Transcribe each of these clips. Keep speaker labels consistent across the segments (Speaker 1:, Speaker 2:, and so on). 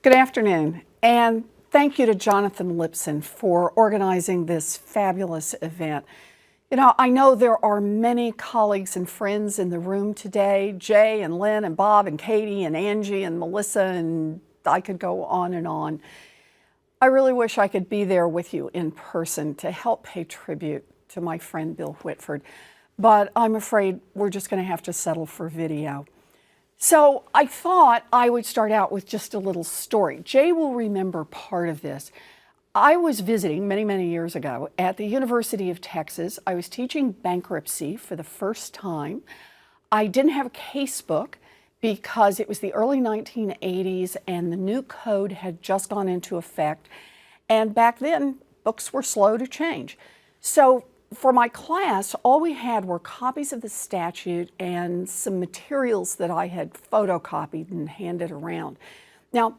Speaker 1: Good afternoon, and thank you to Jonathan Lipson for organizing this fabulous event. I know there are many colleagues and friends in the room today, Jay and Lynn and Bob and Katie and Angie and Melissa, and I could go on and on. I really wish I could be there with you in person to help pay tribute to my friend Bill Whitford, but I'm afraid we're just going to have to settle for video. So I thought I would start out with just a little story. Jay will remember part of this. I was visiting many, many years ago at the University of Texas. I was teaching bankruptcy for the first time. I didn't have a case book because it was the early 1980s and the new code had just gone into effect. And back then, books were slow to change. So for my class, all we had were copies of the statute and some materials that I had photocopied and handed around. Now,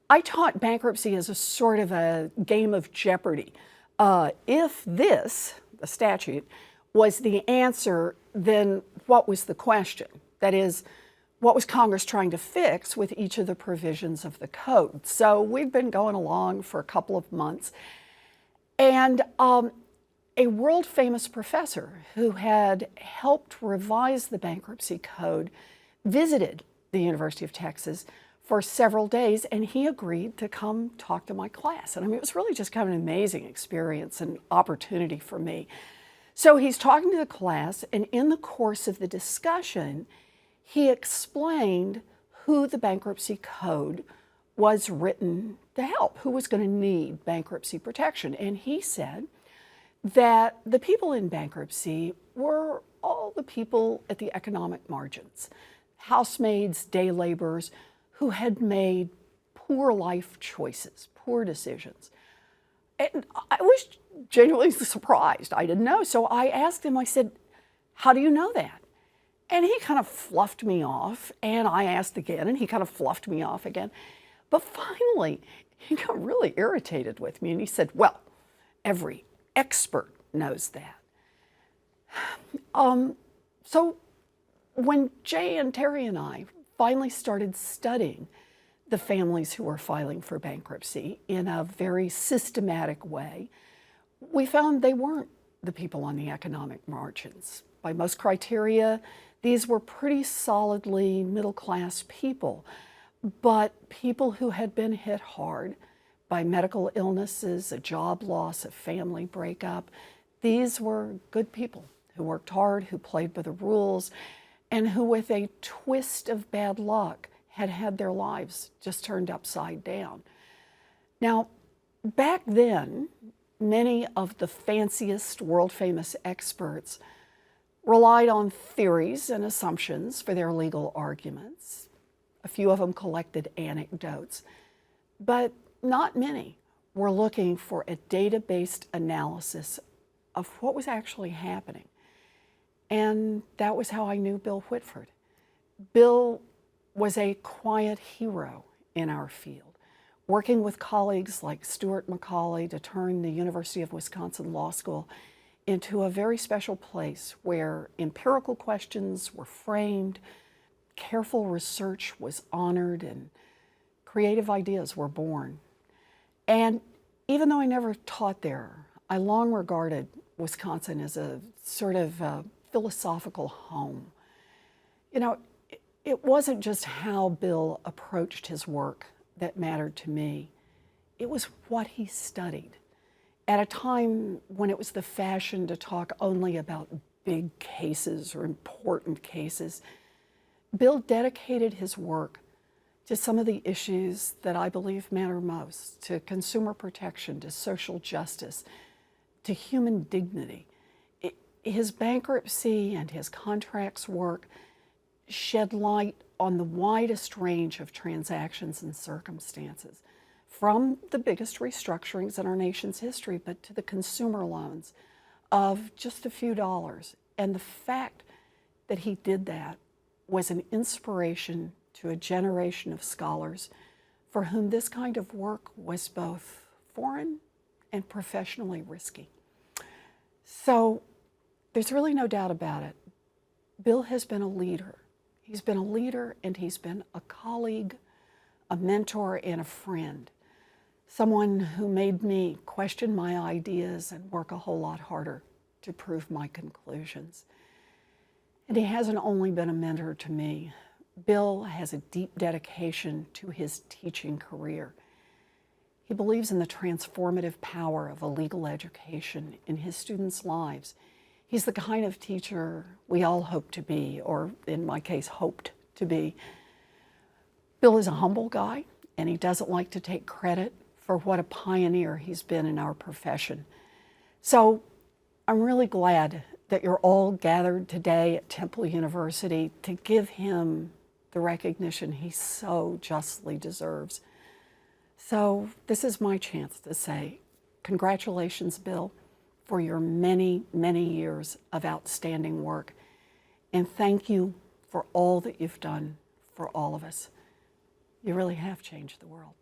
Speaker 1: I taught bankruptcy as a sort of a game of Jeopardy. If this, the statute, was the answer, then what was the question? That is, what was Congress trying to fix with each of the provisions of the code? So we've been going along for a couple of months, and a world-famous professor who had helped revise the bankruptcy code visited the University of Texas for several days, and he agreed to come talk to my class. And I mean, it was really just kind of an amazing experience and opportunity for me. So he's talking to the class, and in the course of the discussion, he explained who the bankruptcy code was written to help, who was going to need bankruptcy protection. And he said that the people in bankruptcy were all the people at the economic margins, housemaids, day laborers, who had made poor life choices, poor decisions. And I was genuinely surprised. I didn't know. So I asked him, I said, how do you know that? And he kind of fluffed me off, and I asked again, and he kind of fluffed me off again. But finally, he got really irritated with me, and he said, well, every expert knows that. So when Jay and Terry and I finally started studying the families who were filing for bankruptcy in a very systematic way, we found they weren't the people on the economic margins. By most criteria, these were pretty solidly middle-class people, but people who had been hit hard by medical illnesses, a job loss, a family breakup. These were good people who worked hard, who played by the rules, and who, with a twist of bad luck, had had their lives just turned upside down. Now, back then, many of the fanciest, world-famous experts relied on theories and assumptions for their legal arguments. A few of them collected anecdotes, but not many were looking for a data-based analysis of what was actually happening. And that was how I knew Bill Whitford. Bill was a quiet hero in our field, working with colleagues like Stewart Macaulay to turn the University of Wisconsin Law School into a very special place where empirical questions were framed, careful research was honored, and creative ideas were born. And even though I never taught there, I long regarded Wisconsin as a sort of philosophical home. It wasn't just how Bill approached his work that mattered to me. It was what he studied. At a time when it was the fashion to talk only about big cases or important cases, Bill dedicated his work to some of the issues that I believe matter most, to consumer protection, to social justice, to human dignity. His bankruptcy and his contracts work shed light on the widest range of transactions and circumstances, from the biggest restructurings in our nation's history, but to the consumer loans of just a few dollars. And the fact that he did that was an inspiration to a generation of scholars for whom this kind of work was both foreign and professionally risky. So there's really no doubt about it. Bill has been a leader. He's been a leader and he's been a colleague, a mentor and a friend, someone who made me question my ideas and work a whole lot harder to prove my conclusions. And he hasn't only been a mentor to me. Bill has a deep dedication to his teaching career. He believes in the transformative power of a legal education in his students' lives. He's the kind of teacher we all hope to be, or in my case, hoped to be. Bill is a humble guy, and he doesn't like to take credit for what a pioneer he's been in our profession. So I'm really glad that you're all gathered today at Temple University to give him the recognition he so justly deserves. So this is my chance to say, congratulations, Bill, for your many, many years of outstanding work. And thank you for all that you've done for all of us. You really have changed the world.